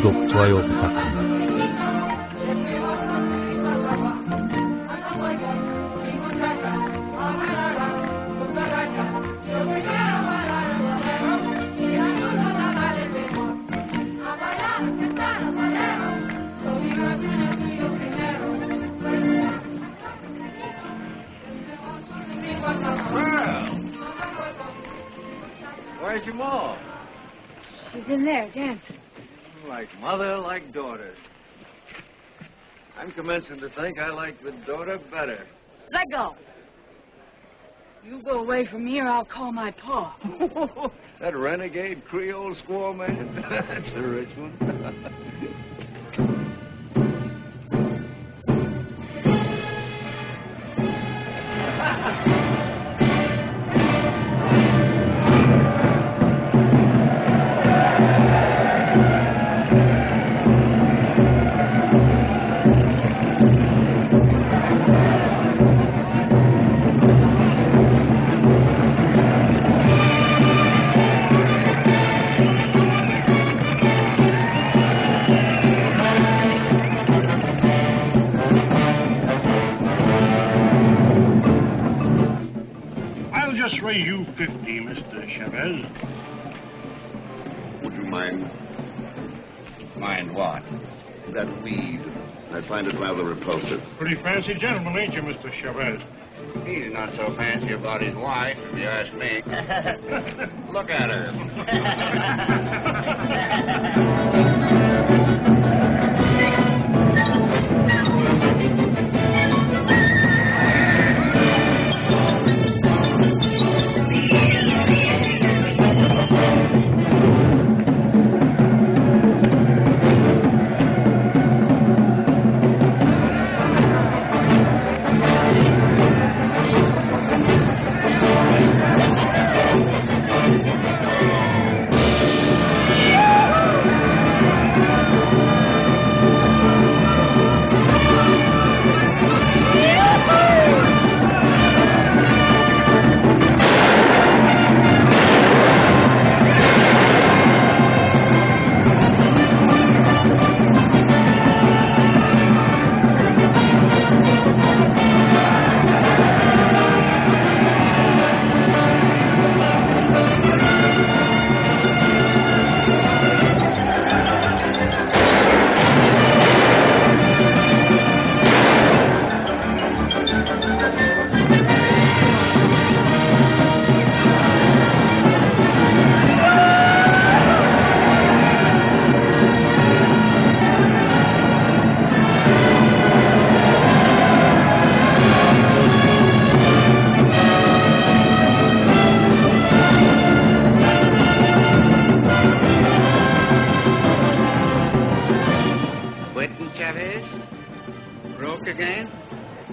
구독, 좋아요 부탁합니다. Where's your mom? She's in there, dancing. Like mother, like daughter. I'm commencing to think I like the daughter better. Let go. You go away from me or I'll call my pa. That renegade Creole squaw man? That's a rich one. You 50, Mr. Chavez. Would you mind? Mind what? That weed. I find it rather repulsive. Pretty fancy gentleman, ain't you, Mr. Chavez? He's not so fancy about his wife, if you ask me. Look at her.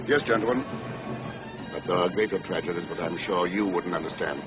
Yes, gentlemen. But there are greater tragedies, but I'm sure you wouldn't understand.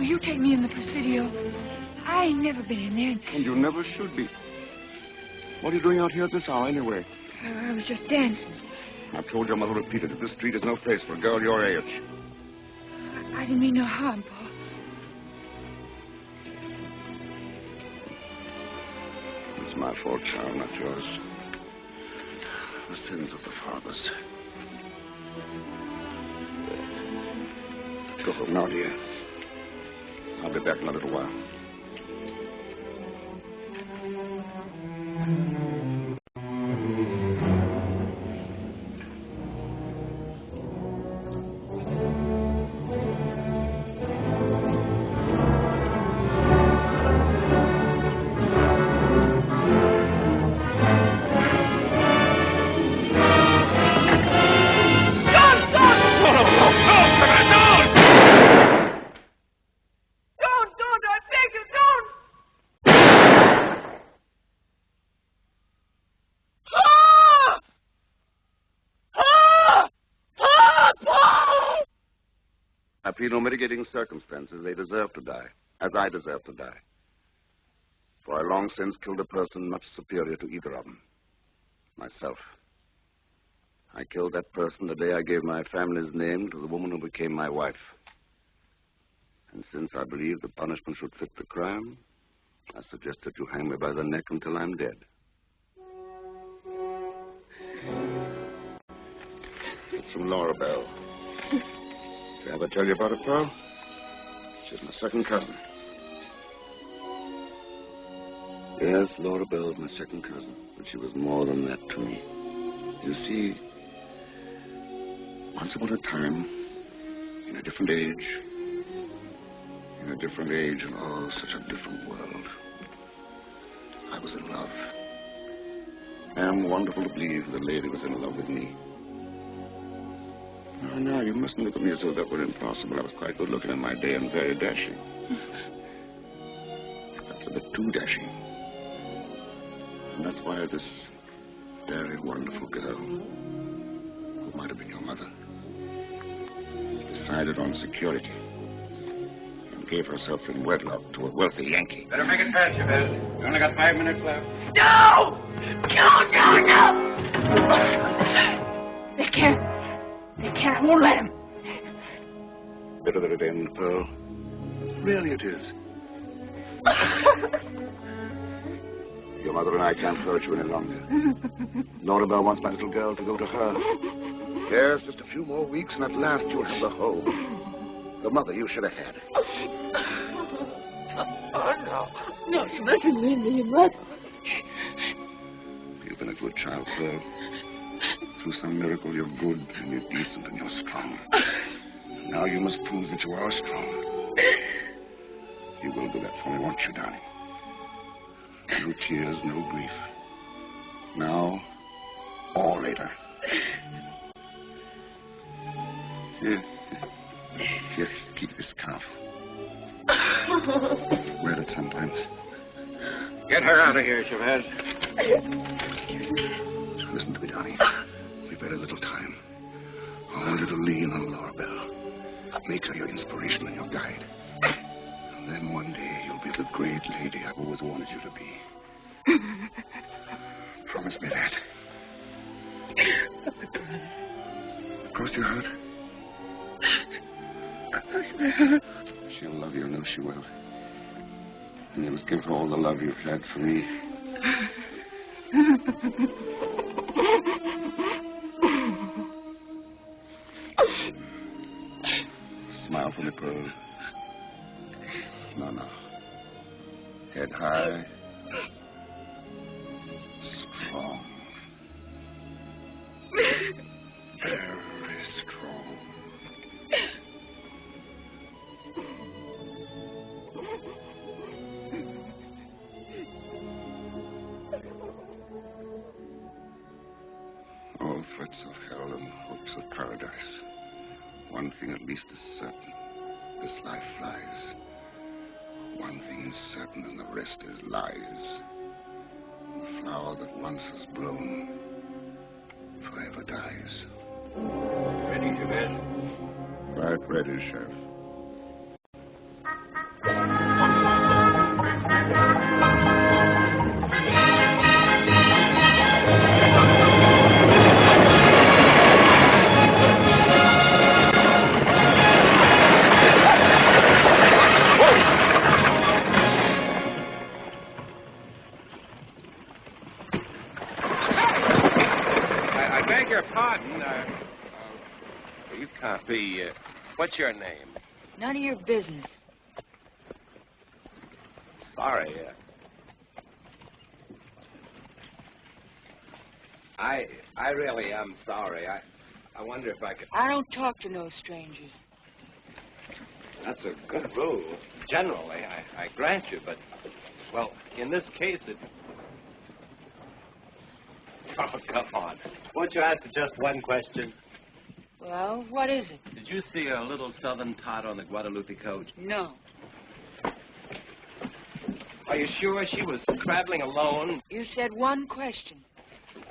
You take me in the Presidio. I ain't never been in there. And you never should be. What are you doing out here at this hour, anyway? I was just dancing. I've told your mother repeatedly that this street is no place for a girl your age. I didn't mean no harm, Pa. It's my fault, child, not yours. The sins of the fathers. Go home now, dear. I'll be back in a little while. I plead no mitigating circumstances. They deserve to die, as I deserve to die. For I long since killed a person much superior to either of them. Myself. I killed that person the day I gave my family's name to the woman who became my wife. And since I believe the punishment should fit the crime, I suggest that you hang me by the neck until I'm dead. It's from Laura Bell. Did I ever tell you about her, Pearl? She's my second cousin. Yes, Laura Bell's my second cousin, but she was more than that to me. You see, once upon a time, in a different age, and oh, such a different world, I was in love. And wonderful to believe the lady was in love with me. Oh, now, you mustn't look at me as though that were impossible. I was quite good looking in my day and very dashing. That's a bit too dashing. And that's why this very wonderful girl, who might have been your mother, decided on security and gave herself in wedlock to a wealthy Yankee. Better make it fast, Chavez. You only got 5 minutes left. No! No! They can't. I won't let him. Better that it end, Pearl. Really it is. Your mother and I can't hurt you any longer. Laura Bell wants my little girl to go to her. Yes, just a few more weeks, and at last you'll have the home. The mother you should have had. Oh, no. No, you mustn't leave me. You must. You've been a good child, Pearl. Through some miracle, you're good, and you're decent, and you're strong. Now you must prove that you are strong. You will do that for me, won't you, darling? No tears, no grief. Now or later. Here, keep this scarf. Wear it sometimes. Get her out of here, Chavez. Listen to me, darling. We've very little time. I want you to lean on Laura Bell. Make her your inspiration and your guide. And then one day you'll be the great lady I've always wanted you to be. Promise me that. Cross your heart. She'll love you, I know she will. And you must give her all the love you've had for me. Smile for me, Pearl. No. Head high. Strong. Very strong. All threats of hell and hopes of paradise. One thing at least is certain. This life flies. One thing is certain and the rest is lies. The flower that once has blown forever dies. Ready, Chavez? Right ready, Sheriff. You can't be, what's your name? None of your business. Sorry, I really am sorry. I wonder if I could... I don't talk to no strangers. That's a good rule. Generally, I grant you, but, well, in this case, it... Oh, come on. Won't you answer just one question? Well, what is it? Did you see a little southern tot on the Guadalupe coach? No. Are you sure she was traveling alone? You said one question.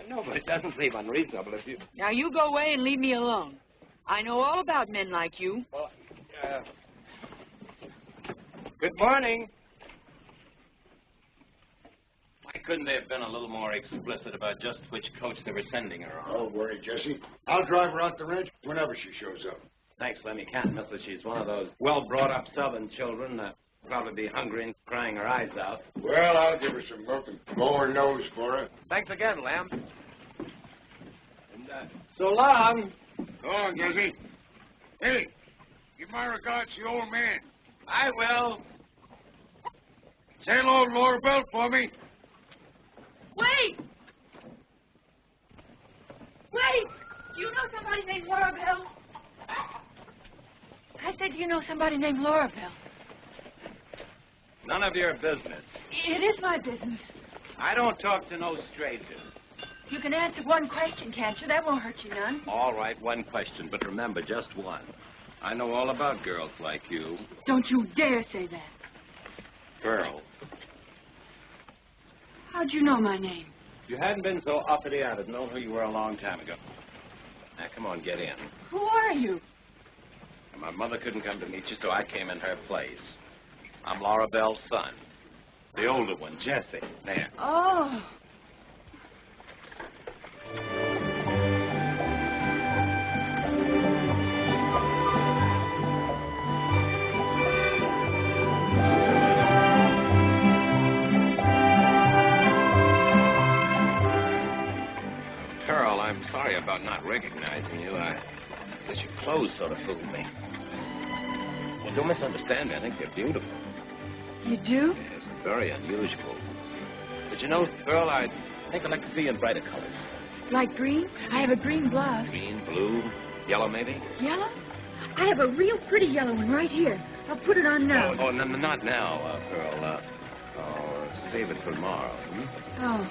No, but it doesn't seem unreasonable if you... Now, you go away and leave me alone. I know all about men like you. Well, Good morning. Why couldn't they have been a little more explicit about just which coach they were sending her on? Don't worry, Jesse. I'll drive her out the ranch whenever she shows up. Thanks, Lem. You can't miss her. She's one of those well-brought-up Southern children that probably be hungry and crying her eyes out. Well, I'll give her some milk and blow her nose for her. Thanks again, Lem. And, So long. Go on, Jesse. Hey, give my regards to the old man. I will. Say hello to Laura Bell for me. Wait! Wait! Do you know somebody named Laura Bell? I said, do you know somebody named Laura Bell? None of your business. It is my business. I don't talk to no strangers. You can answer one question, can't you? That won't hurt you none. All right, one question, but remember, just one. I know all about girls like you. Don't you dare say that. Pearl. How'd you know my name? If you hadn't been so uppity, I'd have known who you were a long time ago. Now, come on, get in. Who are you? My mother couldn't come to meet you, so I came in her place. I'm Laura Bell's son. The older one, Jesse. There. Oh. Pearl, I'm sorry about not recognizing you. But your clothes sort of fooled me. Well, don't misunderstand me. I think you're beautiful. You do? Yes, very unusual. But you know, Pearl, I think I'd like to see you in brighter colors. Like green? I have a green blouse. Green, blue, yellow, maybe? Yellow? I have a real pretty yellow one right here. I'll put it on now. Oh, no, not now, Pearl. Save it for tomorrow. Hmm? Oh.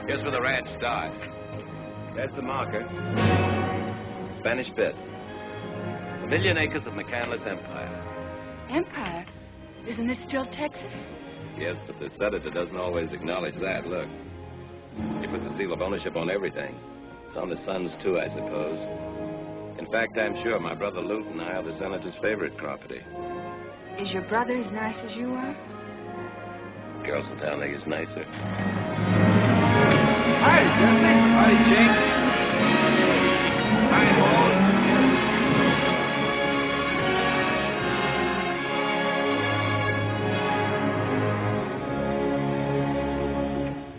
Here's where the ranch starts. There's the marker. Spanish bit. 1,000,000 acres of McCandless Empire. Empire? Isn't this still Texas? Yes, but the senator doesn't always acknowledge that. Look. He puts a seal of ownership on everything. It's on the sons, too, I suppose. In fact, I'm sure my brother Lute and I are the senator's favorite property. Is your brother as nice as you are? Girls in town think he's nicer. Hi, Jesse. Hi, Jake. Hi, Paul.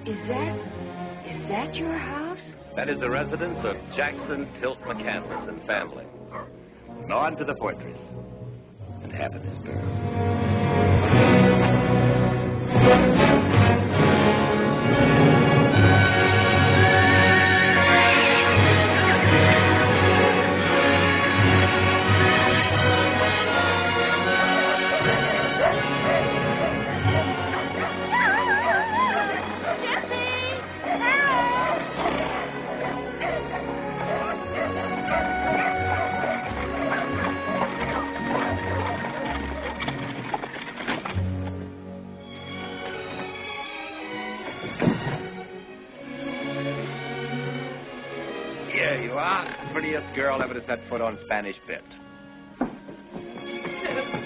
Is that your house? That is the residence of Jackson Tilt McCandless and family. Now on to the fortress. And happiness, Pearl. Here you are. Prettiest girl ever to set foot on Spanish bit.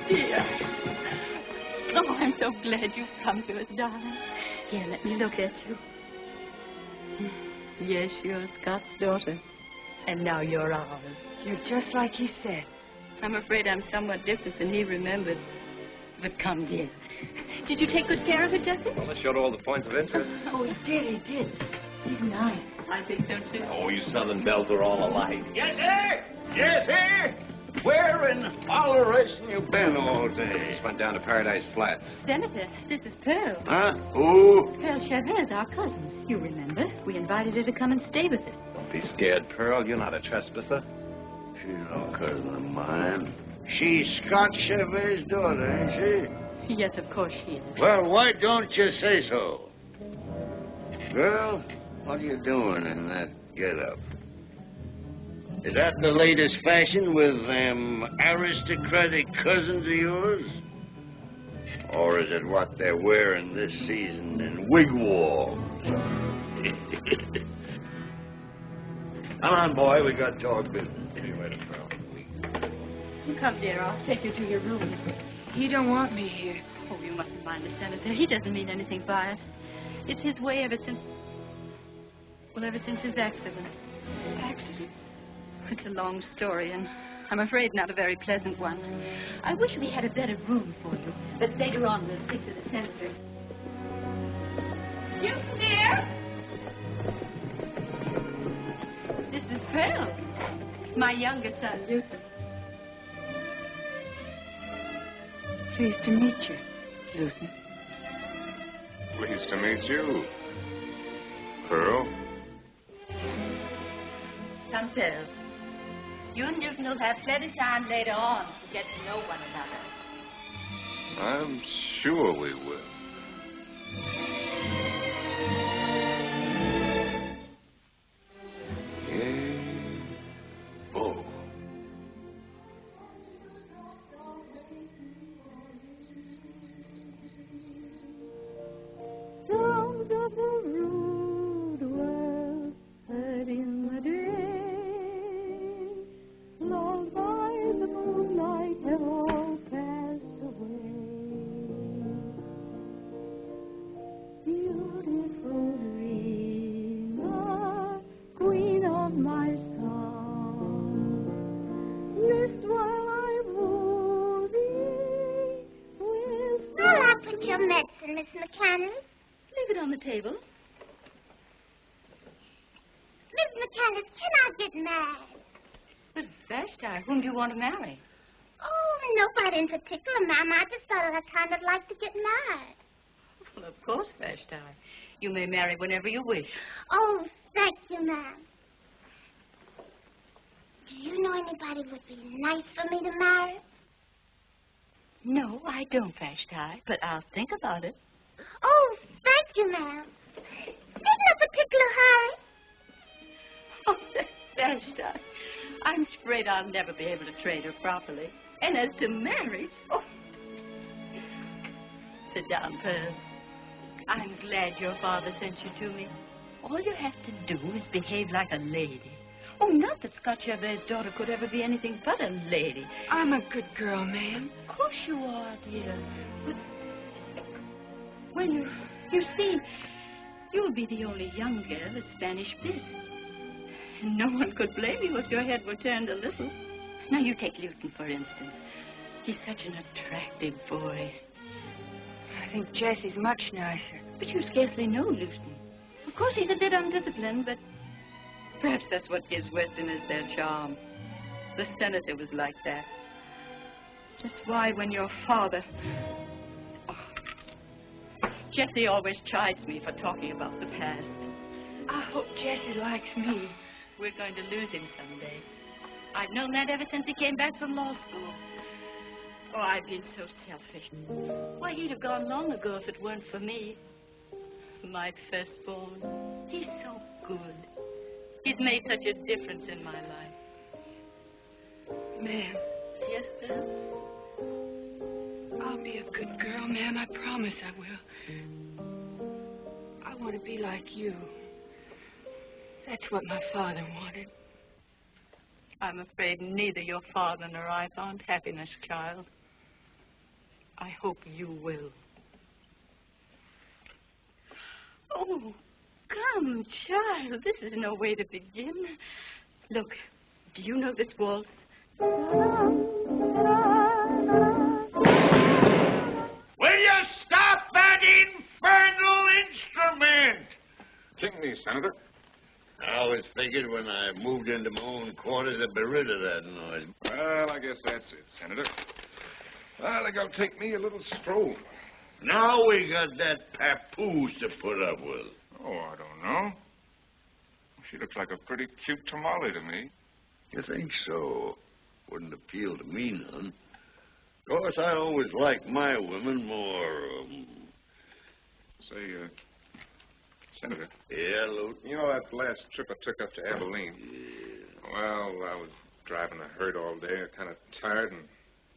Dear. Oh, I'm so glad you've come to us, darling. Here, let me look at you. Yes, you're Scott's daughter. And now you're ours. You're just like he said. I'm afraid I'm somewhat different than he remembered. But come, dear. Did you take good care of her, Jesse? Well, it showed all the points of interest. Oh, he did. He's nice. I think so, too. Oh, you Southern belles are all alike. Yes, sir. Yes, sir. Where in holleration you been all day? Just went down to Paradise Flats. Senator, this is Pearl. Huh? Who? Pearl Chavez, our cousin. You remember? We invited her to come and stay with us. Don't be scared, Pearl. You're not a trespasser. She's no cousin of mine. She's Scott Chevet's daughter, ain't Yes, of course she is. she? Well, why don't you say so? Girl, what are you doing in that get-up? Is that the latest fashion with them aristocratic cousins of yours? Or is it what they're wearing this season in Wigwam? Come on, boy. We got to talk business. See you later, pal. Come, dear. I'll take you to your room. He don't want me here. Oh, you mustn't mind the senator. He doesn't mean anything by it. It's his way ever since his accident. Accident? It's a long story, and I'm afraid not a very pleasant one. I wish we had a better room for you, but later on we'll speak to the senator. You dear? This is Pearl, my younger son, Newton. Pleased to meet you, Luton. Pleased to meet you, Pearl. Come, Pearl. You and Newton will have plenty of time later on to get to know one another. I'm sure we will. Oh. Songs of the rude world heard in the day, lulled by the moonlight, have all passed away. Beautiful dreamer, queen of my song, list while I woo thee with... Where'll I put your medicine, Miss McCann? Leave it on the table. Miss McCann, can I get married? But Vashti, whom do you want to marry? Oh, nobody in particular, ma'am. I just thought I'd kind of like to get married. Well, of course, Vashti. You may marry whenever you wish. Oh, thank you, ma'am. Do you know anybody would be nice for me to marry? No, I don't, Vashti, but I'll think about it. Oh, thank you, ma'am. In no particular hurry. Oh, Vashti, I'm afraid I'll never be able to train her properly. And as to marriage, oh. Sit down, Pearl. I'm glad your father sent you to me. All you have to do is behave like a lady. Oh, not that Scott Chavez's daughter could ever be anything but a lady. I'm a good girl, ma'am. Of course you are, dear. But when you see, you'll be the only young girl at Spanish Bliss. And no one could blame you if your head were turned a little. Now, you take Luton, for instance. He's such an attractive boy. I think Jessie's much nicer. But you scarcely know Luton. Of course, he's a bit undisciplined, but perhaps that's what gives Westerners their charm. The senator was like that. Just why, when your father... Oh. Jessie always chides me for talking about the past. I hope Jessie likes me. We're going to lose him someday. I've known that ever since he came back from law school. Oh, I've been so selfish. Why, he'd have gone long ago if it weren't for me. My firstborn. He's so good. He's made such a difference in my life. Ma'am. Yes, sir? I'll be a good girl, ma'am. I promise I will. I want to be like you. That's what my father wanted. I'm afraid neither your father nor I found happiness, child. I hope you will. Oh, come, child. This is no way to begin. Look, do you know this waltz? Will you stop that infernal instrument? Kick me, Senator. I always figured when I moved into my own quarters I'd be rid of that noise. Well, I guess that's it, Senator. I think I'll take me a little stroll. Now we got that papoose to put up with. Oh, I don't know. She looks like a pretty cute tamale to me. You think so? Wouldn't appeal to me none. Of course, I always liked my women more, Say, Senator. Yeah, Luke? You know that last trip I took up to Abilene? Yeah. Well, I was driving a herd all day, kind of tired, and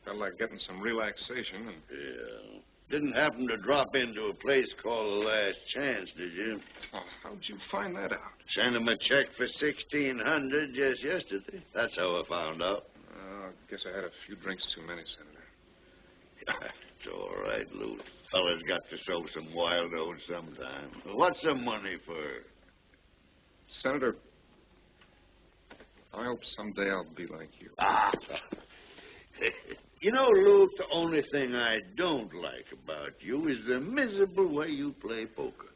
felt like getting some relaxation. And Yeah. Didn't happen to drop into a place called The Last Chance, did you? Oh, how'd you find that out? Sent him a check for $1,600 just yesterday. That's how I found out. I guess I had a few drinks too many, Senator. It's all right, Lou. Fella's got to sow some wild oats sometime. What's the money for? Senator, I hope someday I'll be like you. Ah. You know, Luke, the only thing I don't like about you is the miserable way you play poker.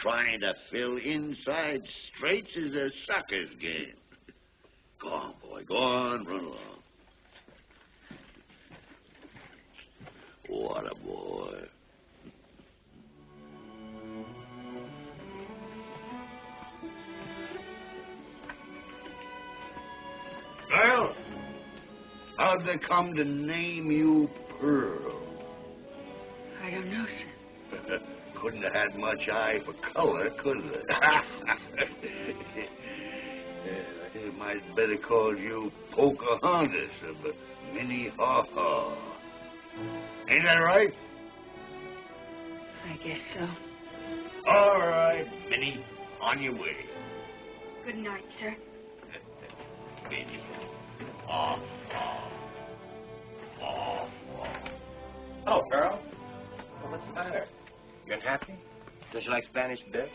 Trying to fill inside straights is a sucker's game. Go on, boy. Go on. Run along. What a boy. Well, how'd they come to name you Pearl? I don't know, sir. Couldn't have had much eye for color, could they? They might better call you Pocahontas or Minnie Haw-Haw. Ain't that right? I guess so. All right, Minnie, on your way. Good night, sir. Minnie. Haw-Haw. Haw-Haw. Oh, Pearl. Well, what's the matter? You unhappy? Don't you like Spanish bit?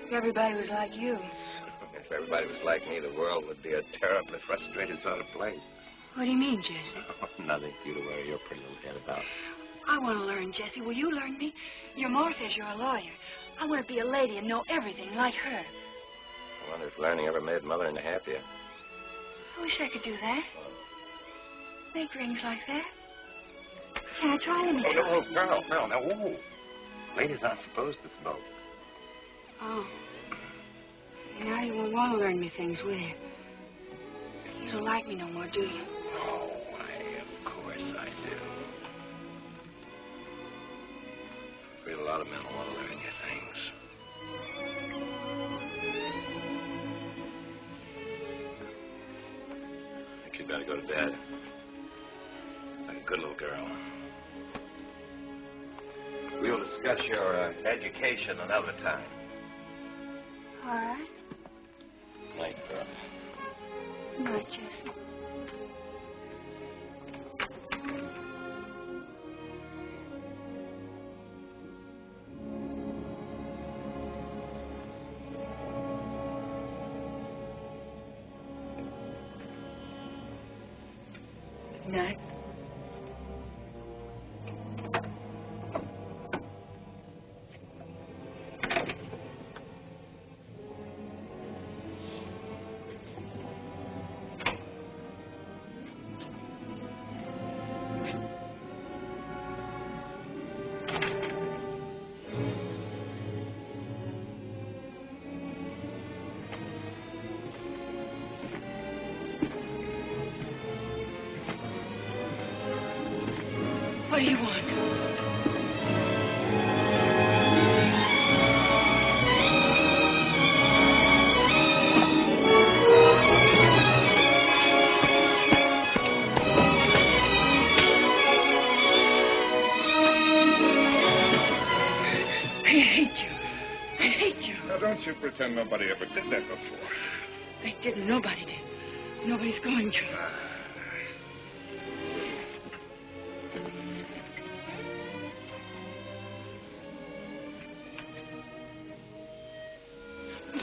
If everybody was like you. If everybody was like me, the world would be a terribly frustrated sort of place. What do you mean, Jesse? Oh, nothing for you to worry your pretty little head about. I want to learn, Jesse. Will you learn me? Your ma says you're a lawyer. I want to be a lady and know everything like her. I wonder if learning ever made Mother any happier. I wish I could do that. Make rings like that. Can I try any time? Oh, Pearl, now, whoa. Ladies aren't supposed to smoke. Oh. Now you won't want to learn me things, will you? You don't like me no more, do you? Oh, of course I do. I feel a lot of men will want to learn you things. I think you'd better go to bed. Like a good little girl. We'll discuss your education another time. All right. Night, Pearl. Good night, Jesse. Good night. What do you want? I hate you. Now, don't you pretend nobody ever did that before. I didn't. Nobody did. Nobody's going to.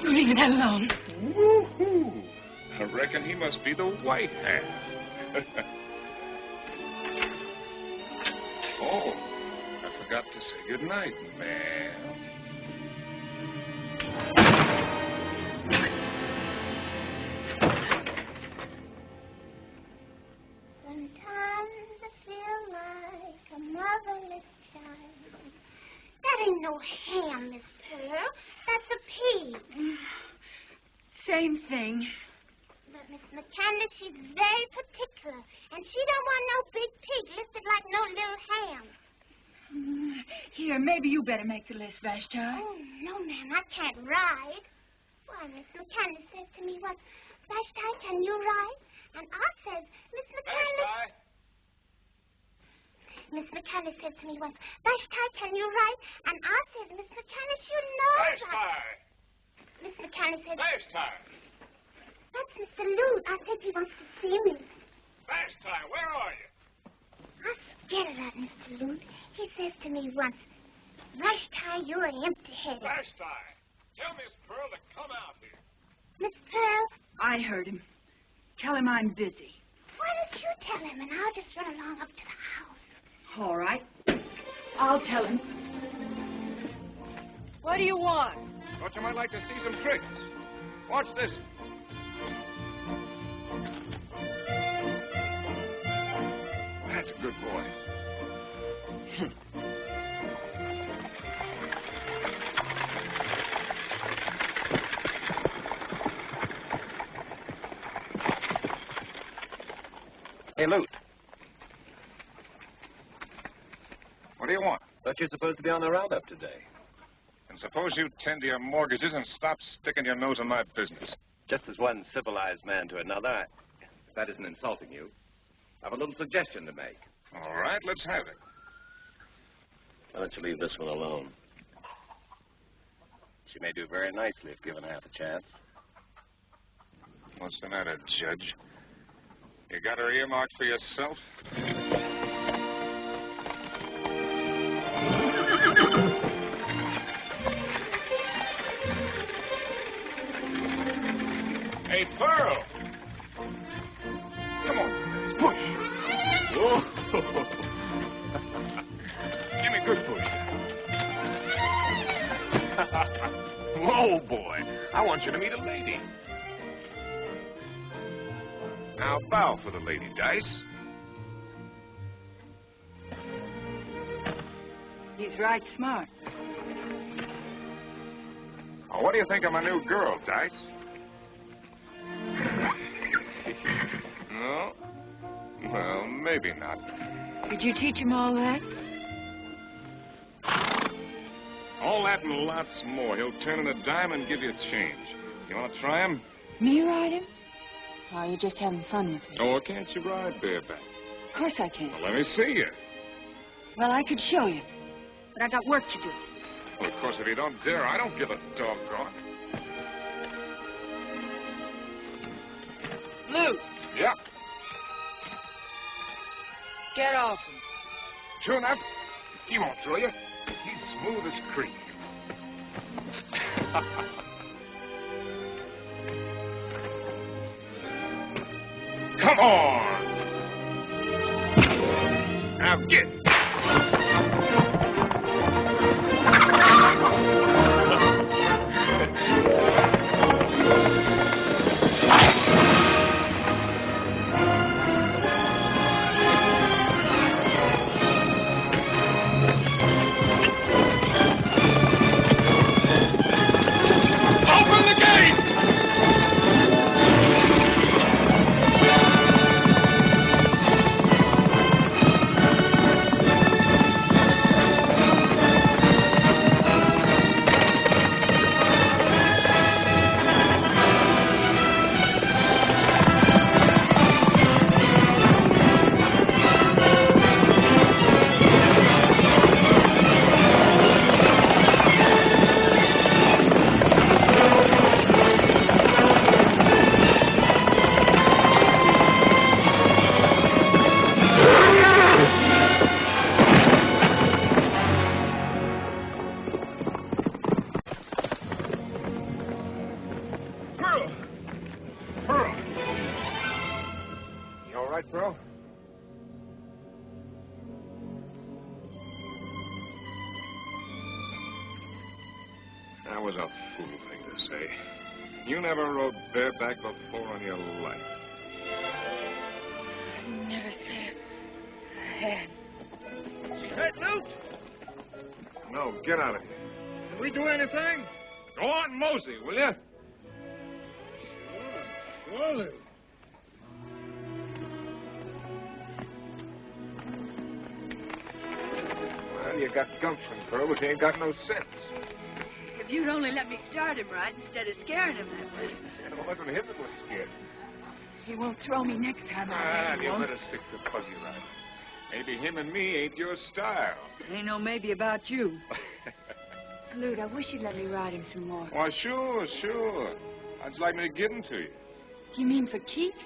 You leave that alone. Woo-hoo! I reckon he must be the white half. Oh, I forgot to say goodnight, ma'am. Sometimes I feel like a motherless child. That ain't no ham, Miss Pearl. That's a pig. Same thing. But Miss McCandless, she's very particular, and she don't want no big pig listed like no little ham. Here, maybe you better make the list, Vashti. Oh, no, ma'am, I can't ride. Why, Miss McCandless says to me, "What, Vashti, can you ride?" And I says, "Miss McCandless..." Miss McCandless said to me once, Vashti, can you write? And I said, Miss McCandless, you know Vashti! Miss McCandless said, Vashti! that's Mr. Lute. I said he wants to see me. Vashti, where are you? I'm scared of that Mr. Lute. He says to me once, Vashti, you're empty-headed. Vashti, tell Miss Pearl to come out here. Miss Pearl, I heard him. Tell him I'm busy. why don't you tell him and I'll just run along up to the house. All right. I'll tell him. What do you want? Thought you might like to see some tricks. Watch this. That's a good boy. Hey, Lute. What do you want? Thought you were supposed to be on the roundup today. And suppose you tend to your mortgages and stop sticking your nose in my business. Just as one civilized man to another, if that isn't insulting you, I have a little suggestion to make. All right, let's have it. Why don't you leave this one alone? She may do very nicely if given half a chance. What's the matter, Judge? You got her earmarked for yourself? Hey, Pearl! Come on, push. Whoa. Give me a good push. Whoa, boy. I want you to meet a lady. Now bow for the lady, Dice. He's right smart. Oh, what do you think of my new girl, Dice? No? Well, maybe not. Did you teach him all that? All that and lots more. He'll turn in a dime and give you a change. You want to try him? Me ride him? Or are you just having fun with me? Oh, can't you ride bareback? Of course I can. Well, let me see you. Well, I could show you. But I got work to do. Well, of course, if you don't dare, I don't give a doggone. Lou, Yeah, get off him. sure enough. He won't throw you. He's smooth as cream. Come on! Now get! Open the gate! Pearl! You all right, Pearl? That was a fool thing to say. You never rode bareback before in your life. I never said I had. She hurt, Lute? No, get out of here. Did we do anything? Go on, mosey, will you? Sure, Lute. Well, you got gumption, Pearl, but you ain't got no sense. If you'd only let me start him right instead of scaring him that way. It wasn't him that was scared. He won't throw me next time. Ah, I you won't. better stick to buggy riding. Maybe him and me ain't your style. Ain't no maybe about you. Lute, I wish you'd let me ride him some more. Why, sure. How'd you like me to give him to you? You mean for keeps?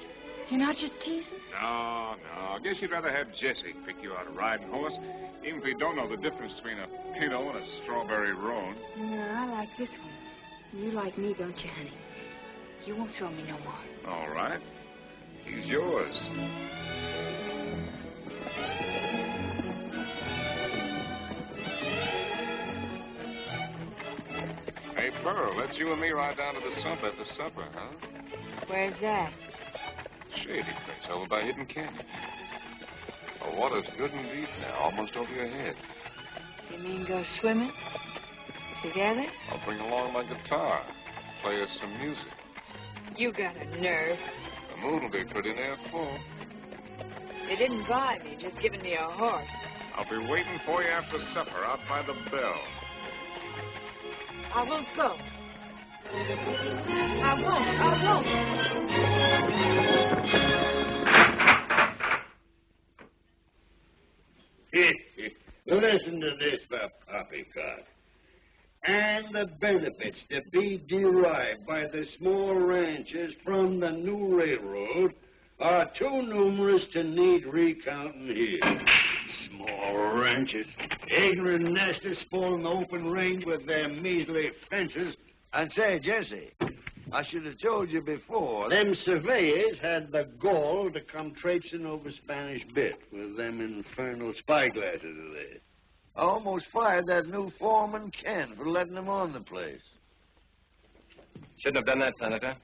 You're not just teasing? No. I guess you'd rather have Jesse pick you out a riding horse, even if you don't know the difference between a pinto and a strawberry roan. No, I like this one. You like me, don't you, honey? You won't throw me no more. All right. He's yours. Hey, Pearl, let's you and me ride down to the sump at the supper, huh? Where's that? Shady place over by Hidden Canyon. The water's good and deep now, almost over your head. You mean go swimming? Together? I'll bring along my guitar, play us some music. You got a nerve. The moon will be pretty near full. You didn't buy me, just giving me a horse. I'll be waiting for you after supper out by the bell. I won't go. I won't. Listen to this for poppycock. And the benefits to be derived by the small ranchers from the new railroad are too numerous to need recounting here. Small ranchers, ignorant nesters spoiling the open range with their measly fences. And say, Jesse, I should have told you before, them surveyors had the gall to come traipsing over Spanish Bit with them infernal spyglasses of theirs. I almost fired that new foreman, Ken, for letting them on the place. Shouldn't have done that, Senator.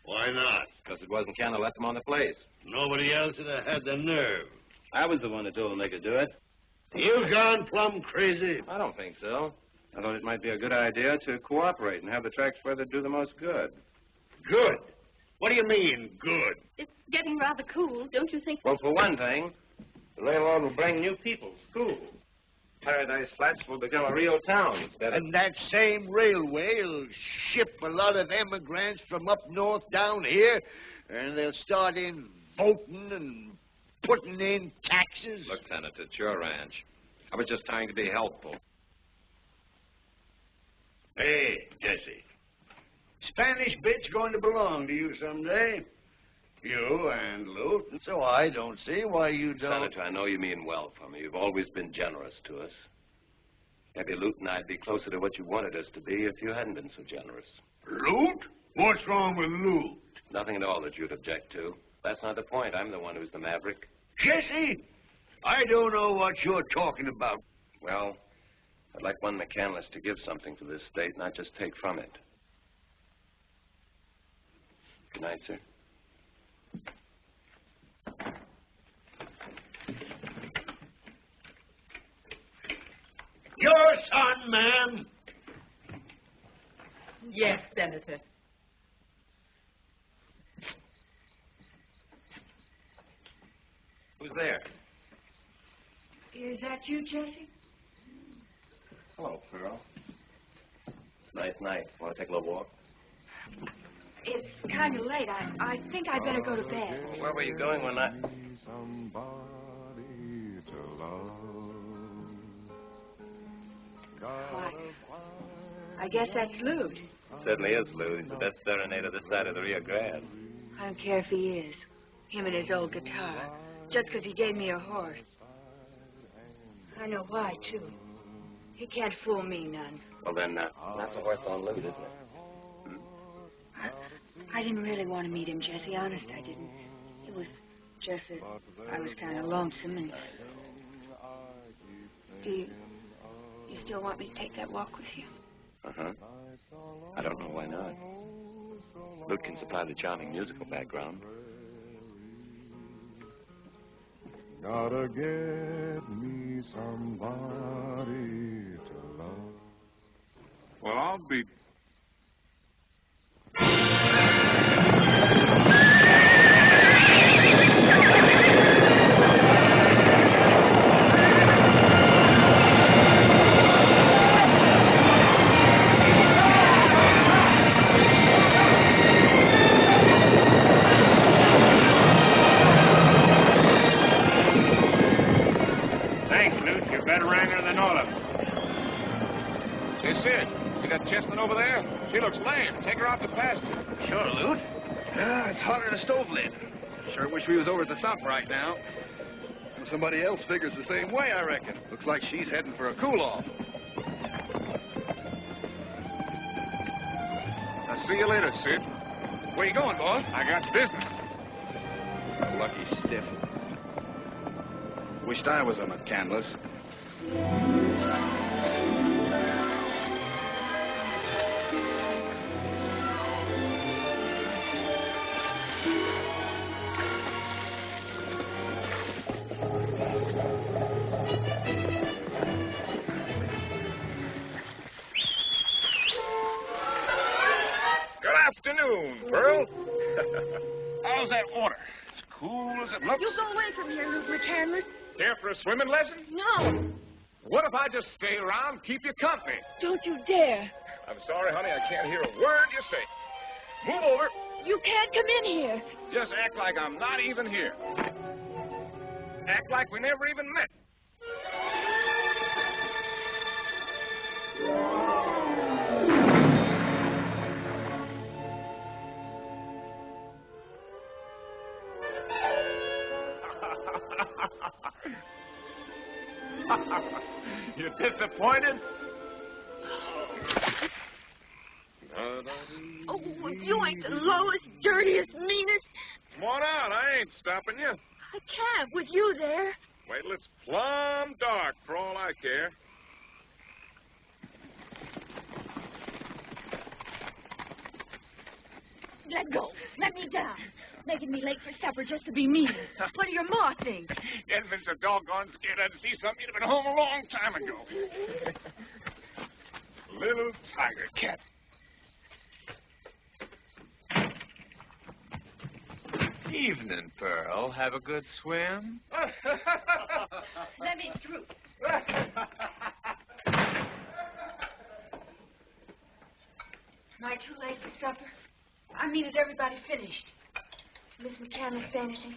Why not? Because it wasn't Ken who let them on the place. Nobody else would have had the nerve. I was the one who told them they could do it. You gone plumb crazy? I don't think so. I thought it might be a good idea to cooperate and have the tracks where they'd do the most good. Good? What do you mean, good? It's getting rather cool, don't you think? Well, for one thing, the railroad will bring new people, schools. Paradise Flats will become a real town instead of... And that same railway will ship a lot of emigrants from up north down here, and they'll start in voting and putting in taxes. Look, Senator, it's your ranch. I was just trying to be helpful. Hey, Jesse. Spanish Bit's going to belong to you someday. You and Lute, so I don't see why you don't... Senator, I know you mean well for me. You've always been generous to us. Maybe Lute and I'd be closer to what you wanted us to be if you hadn't been so generous. Lute? What's wrong with Lute? Nothing at all that you'd object to. That's not the point. I'm the one who's the maverick. Jesse, I don't know what you're talking about. Well, I'd like one McCandless to give something to this state, not just take from it. Good night, sir. Your son, ma'am. Yes, Senator. Who's there? Is that you, Jesse? Hello, Pearl. Nice night. Want to take a little walk? It's kind of late. I think I'd better go to bed. Well, where were you going when I... I guess that's Lute. Certainly is, Lou. He's the best serenader this side of the Rio Grande. I don't care if he is. Him and his old guitar. Just because he gave me a horse. I know why, too. He can't fool me none. Well, then, that's a horse on Lute, isn't it? I didn't really want to meet him, Jesse. Honest, I didn't. It was just that I was kind of lonesome and... Do you still want me to take that walk with you? Uh-huh. I don't know why not. Lute can supply the charming musical background. Gotta get me somebody to love. Well, I'll be... Sid, see that chestnut over there? She looks lame. Take her out to pasture. Sure, Loot. Yeah, it's hotter than a stove lid. Sure wish we was over at the sump right now. And somebody else figures the same way, I reckon. Looks like she's heading for a cool-off. I'll see you later, Sid. Where you going, boss? I got business. A lucky stiff. Wished I was a McCandless. Good afternoon, Pearl. How's that water? As cool as it looks? You go away from here, Luke McCandless. Care for a swimming lesson? No. What if I just stay around and keep you company? Don't you dare. I'm sorry, honey. I can't hear a word you say. Move over. You can't come in here. Just act like I'm not even here. Act like we never even met. You're disappointed? Oh, you ain't the lowest, dirtiest, meanest. Come on out. I ain't stopping you. I can't with you there. Wait till it's plumb dark for all I care. Let go. Let me down. Making me late for supper just to be mean. What do your ma think? You'd been so doggone scared I'd see something. You'd have been home a long time ago. Little tiger cat. Evening, Pearl. Have a good swim? Let me through. Am I too late for supper? I mean, is everybody finished? Miss McCandless say anything?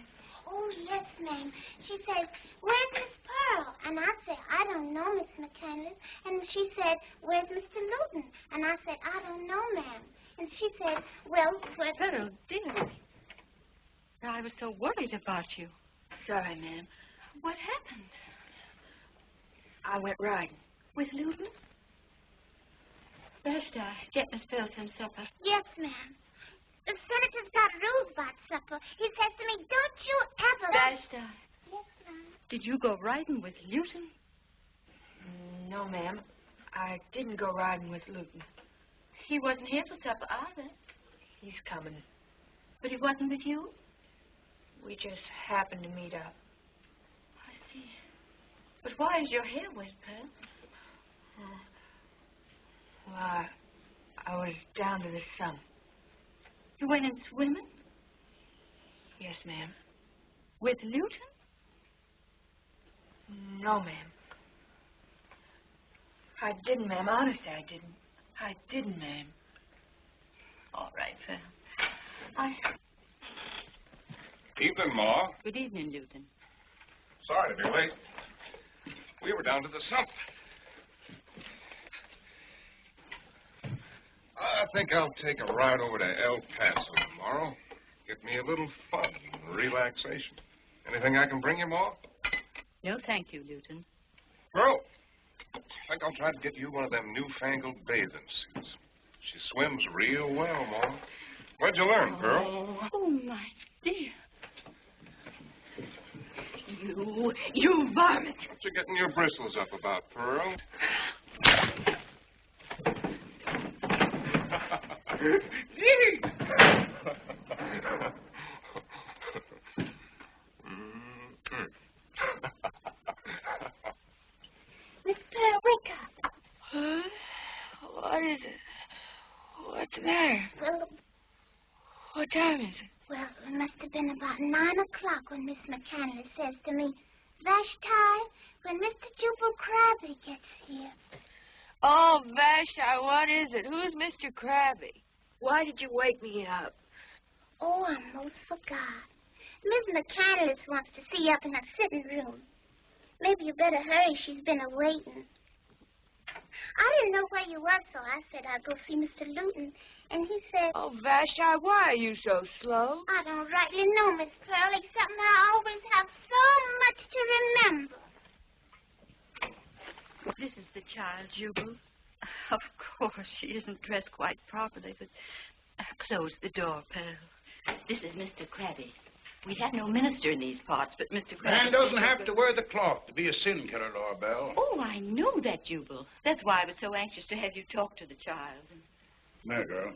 Oh, yes, ma'am. She said, where's Miss Pearl? And I said, I don't know, Miss McCandless. And she said, where's Mr. Luton? And I said, I don't know, ma'am. And she said, well, where's... Pearl, dear. I was so worried about you. Sorry, ma'am. What happened? I went riding. With Luton? Vashti, get Miss Pearl some supper. Yes, ma'am. The senator's got rules about supper. He says to me, don't you ever... Vashti. Yes, ma'am. Did you go riding with Luton? No, ma'am. I didn't go riding with Luton. He wasn't here for supper either. He's coming. But he wasn't with you? We just happened to meet up. I see. But why is your hair wet, Pearl? Well, I was down to the sump. You went in swimming? Yes, ma'am. With Luton? No, ma'am. I didn't, ma'am. Honestly, I didn't. I didn't, ma'am. All right, Pearl. Evening, Ma. Good evening, Luton. Sorry to be late. We were down to the sump. I think I'll take a ride over to El Paso tomorrow. Get me a little fun and relaxation. Anything I can bring you, Ma? No, thank you, Luton. Pearl, I think I'll try to get you one of them newfangled bathing suits. She swims real well, Ma. Where'd you learn, Pearl? Oh, my dear. You varmint. What you getting your bristles up about, Pearl? Miss Pearl, wake up. Huh? What is it? What's the matter? Well, What time is it? well, it must have been about 9 o'clock when Miss McCandless says to me, Vashti, when Mr. Jubal Crabby gets here. Oh, Vashti, what is it? Who's Mr. Krabby? Why did you wake me up? Oh, I most forgot. Miss McCandless wants to see you up in her sitting room. Maybe you better hurry. She's been a-waiting. I didn't know where you were, so I said I'd go see Mr. Luton. And he said... Oh, Vashti, why are you so slow? I don't rightly know, Miss Pearl, except that I always have so much to remember. This is the child, Jubal. Of course, she isn't dressed quite properly, but close the door, Pearl. This is Mr. Craddy. We have no minister in these parts, but Mr. Craddy... Man doesn't have to wear the cloth to be a sin killer, Laura Bell. Oh, I know that, Jubal. That's why I was so anxious to have you talk to the child. Come here, girl.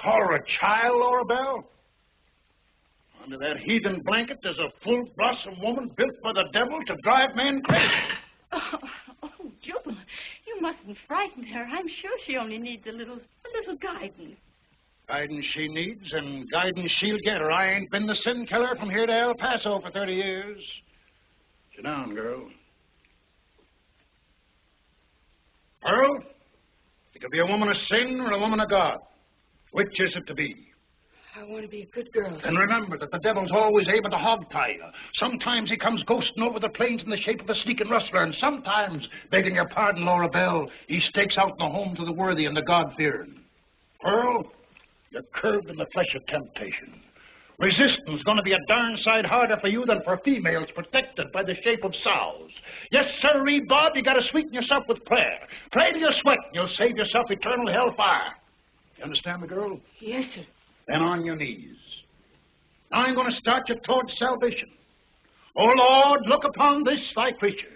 Call her a child, Laura Bell? Under that heathen blanket, there's a full-blossom woman built by the devil to drive men crazy. Oh, Jubal, you mustn't frighten her. I'm sure she only needs a little guidance. Guidance she needs and guidance she'll get, or I ain't been the sin killer from here to El Paso for 30 years. Sit down, girl. Pearl, you could be a woman of sin or a woman of God. Which is it to be? I want to be a good girl. And remember that the devil's always able to hog-tie you. Sometimes he comes ghosting over the plains in the shape of a sneaking rustler, and sometimes, begging your pardon, Laura Bell, he stakes out in the homes of the worthy and the God-fearing. Pearl, you're curved in the flesh of temptation. Resistance is going to be a darn sight harder for you than for females protected by the shape of sows. Yes, sirree, Bob, you got to sweeten yourself with prayer. Pray till you sweat, and you'll save yourself eternal hellfire. You understand me, girl? Yes, sir. Then on your knees. Now I'm going to start you towards salvation. O Lord, look upon this thy creature.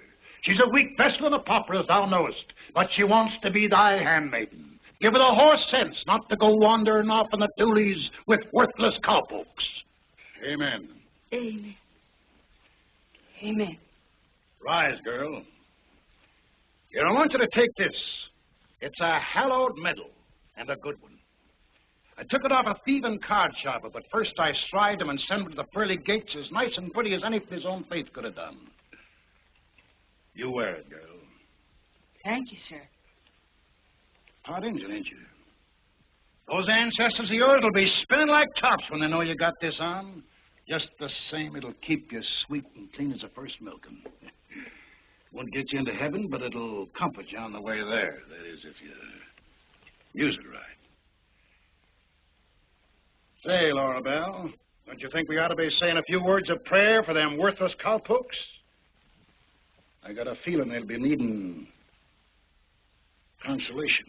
She's a weak vessel and a pauper, as thou knowest, but she wants to be thy handmaiden. Give her the horse sense not to go wandering off in the doolies with worthless cowpokes. Amen. Amen. Amen. Rise, girl. Here, I want you to take this. It's a hallowed medal, and a good one. I took it off a thieving card sharper, but first I strived him and sent him to the pearly gates as nice and pretty as any of his own faith could have done. You wear it, girl. Thank you, sir. Hot Injun, ain't you? Those ancestors of yours will be spinning like tops when they know you got this on. Just the same, it'll keep you sweet and clean as the first milking. Won't get you into heaven, but it'll comfort you on the way there. That is, if you use it right. Say, Laura Bell, don't you think we ought to be saying a few words of prayer for them worthless cowpokes? I got a feeling they'll be needing consolation.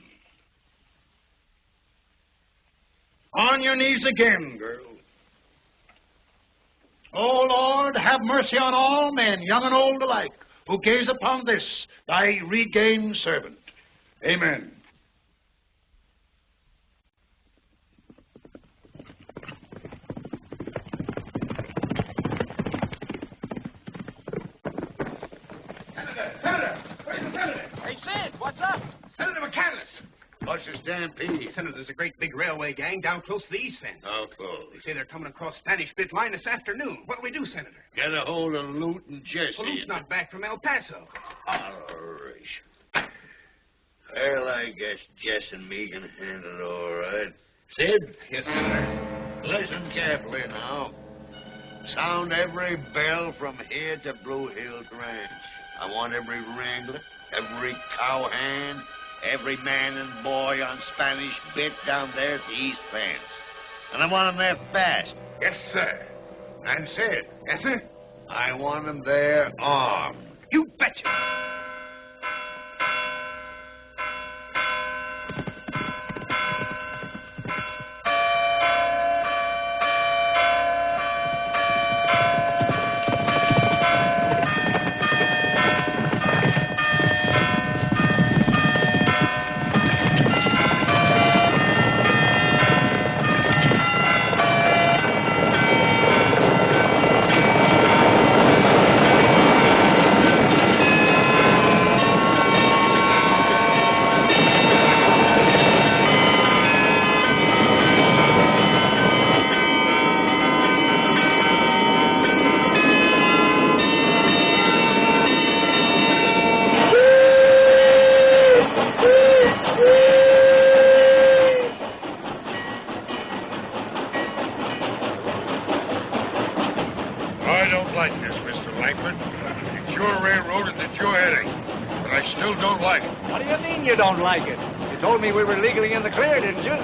On your knees again, girl. Oh, Lord, have mercy on all men, young and old alike, who gaze upon this, thy regained servant. Amen. Senator! Where's the senator? Hey, Sid, what's up? Senator McCandless. What's the stampede? Senator, there's a great big railway gang down close to the east fence. How close? They say they're coming across Spanish Bit Line this afternoon. What'll we do, Senator? Get a hold of Lute and Jesse. Well, Lute's not back from El Paso. Well, I guess Jess and me can handle it all right. Sid? Yes, Senator. Listen carefully now. Sound every bell from here to Blue Hills Ranch. I want every wrangler, every cowhand, every man and boy on Spanish Bit down there at the east fence. And I want them there fast. Yes, sir. And Sid. Yes, sir? I want them there armed. You betcha. your railroad is at your headache. But I still don't like it. What do you mean you don't like it? You told me we were legally in the clear, didn't you?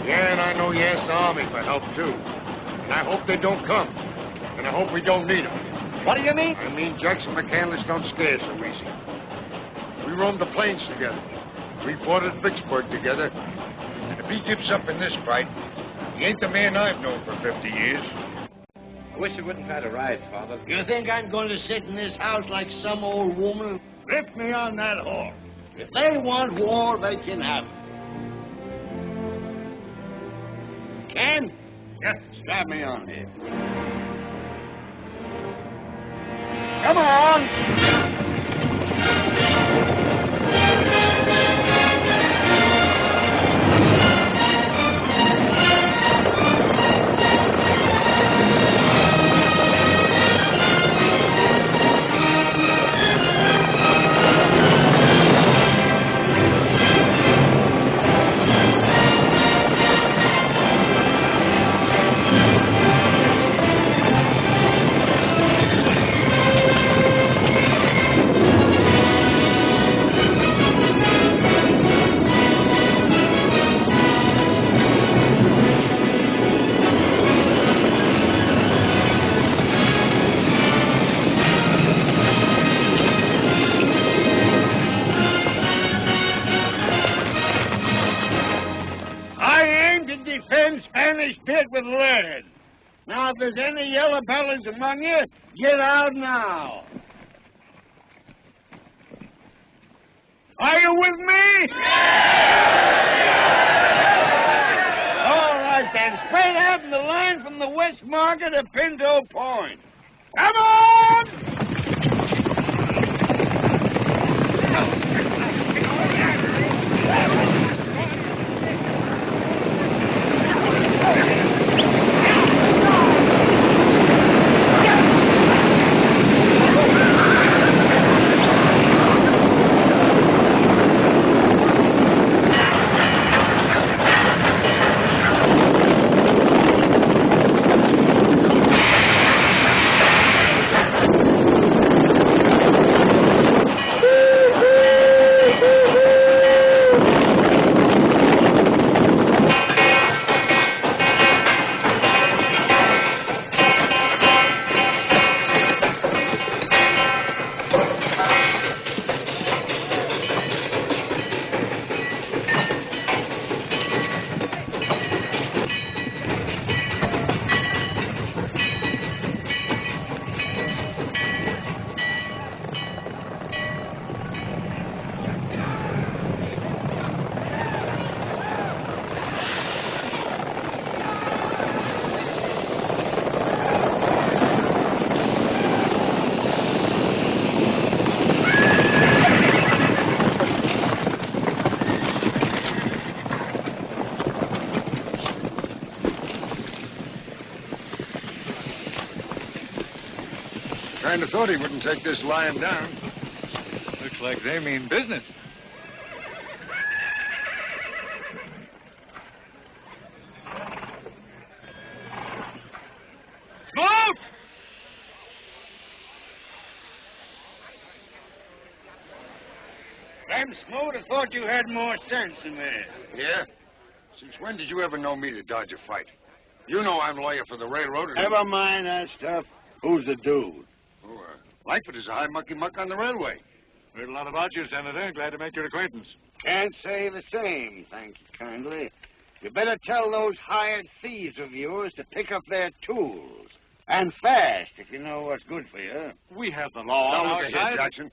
Yeah, and I know you asked the Army for help, too. And I hope they don't come. And I hope we don't need them. What do you mean? I mean Jackson McCandless don't scare so easy. We roamed the plains together. We fought at Vicksburg together. And if he gives up in this fight, he ain't the man I've known for 50 years. I wish you wouldn't try to ride, Father. You think I'm going to sit in this house like some old woman? Lift me on that horse. If they want war, they can have it. Ken? Yes. Strap me on here. Come on! Spanish pit with lead. Now, if there's any yellow bellies among you, get out now. Are you with me? All right, then. Straight out in the line from the West Market to Pinto Point. Come on! Kind of thought he wouldn't take this lying down. Looks like they mean business. Smoke! Them Smoke, I thought you had more sense than that. Yeah? Since when did you ever know me to dodge a fight? You know I'm lawyer for the railroad. Never mind that stuff. Who's the dude? Oh, Lightfoot is a high mucky-muck on the railway. Heard a lot about you, Senator. Glad to make your acquaintance. Can't say the same, thank you kindly. You better tell those hired thieves of yours to pick up their tools. And fast, if you know what's good for you. We have the law on Now, our look ahead, side. Jackson.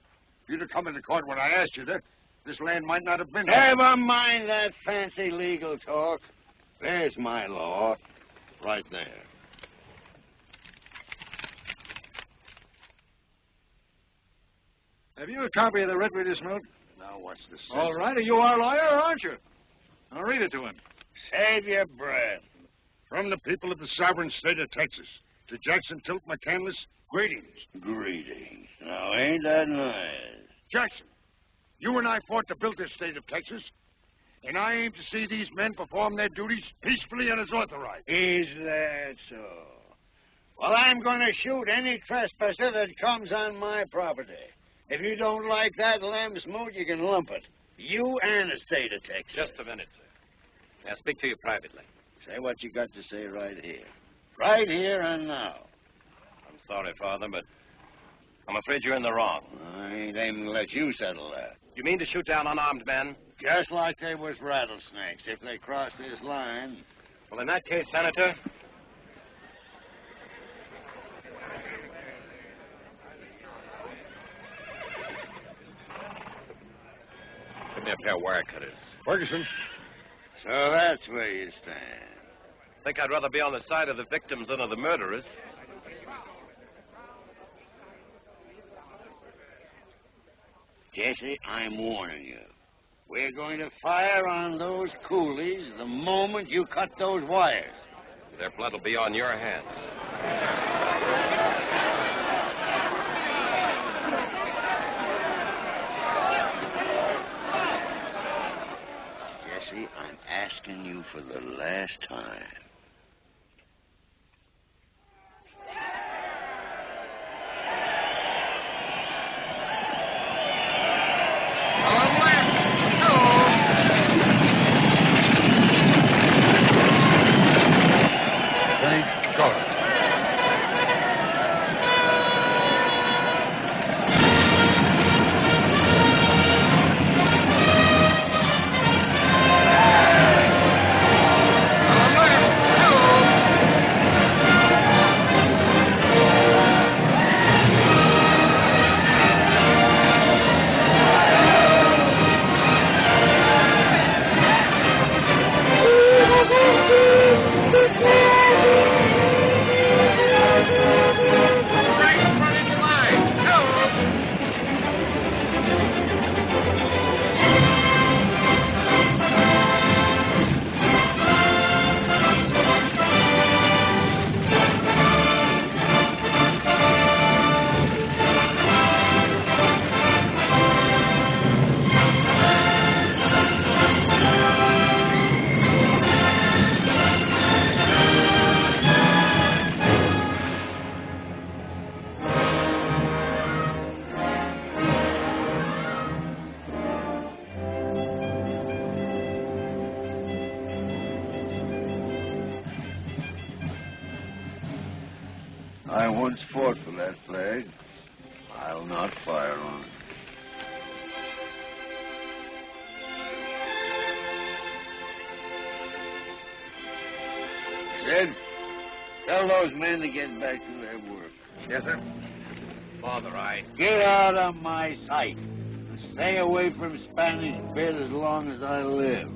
If you'd have come into court when I asked you that, this land might not have been... Never mind that fancy legal talk. There's my law, right there. Have you a copy of the writ we just moved? Now, what's this? All right. You are a lawyer, aren't you? I'll read it to him. Save your breath. From the people of the sovereign state of Texas, to Jackson Tilt McCandless, greetings. Greetings. Now, ain't that nice? Jackson, you and I fought to build this state of Texas, and I aim to see these men perform their duties peacefully and as authorized. Is that so? Well, I'm going to shoot any trespasser that comes on my property. If you don't like that lamb smoot, you can lump it. You and the state of Texas. Just a minute, sir. I'll speak to you privately. Say what you got to say right here. Right here and now. I'm sorry, Father, but I'm afraid you're in the wrong. I ain't aiming to let you settle that. You mean to shoot down unarmed men? Just like they was rattlesnakes if they cross this line. Well, in that case, Senator, give me a pair of wire cutters. Ferguson. So that's where you stand. I think I'd rather be on the side of the victims than of the murderers. Jesse, I'm warning you. We're going to fire on those coolies the moment you cut those wires. Their blood will be on your hands. Jesse, I'm asking you for the last time. Thank God. I once fought for that flag. I'll not fire on it. Sid, tell those men to get back to their work. Yes, sir. Father, Get out of my sight. And stay away from Spanish Bit as long as I live.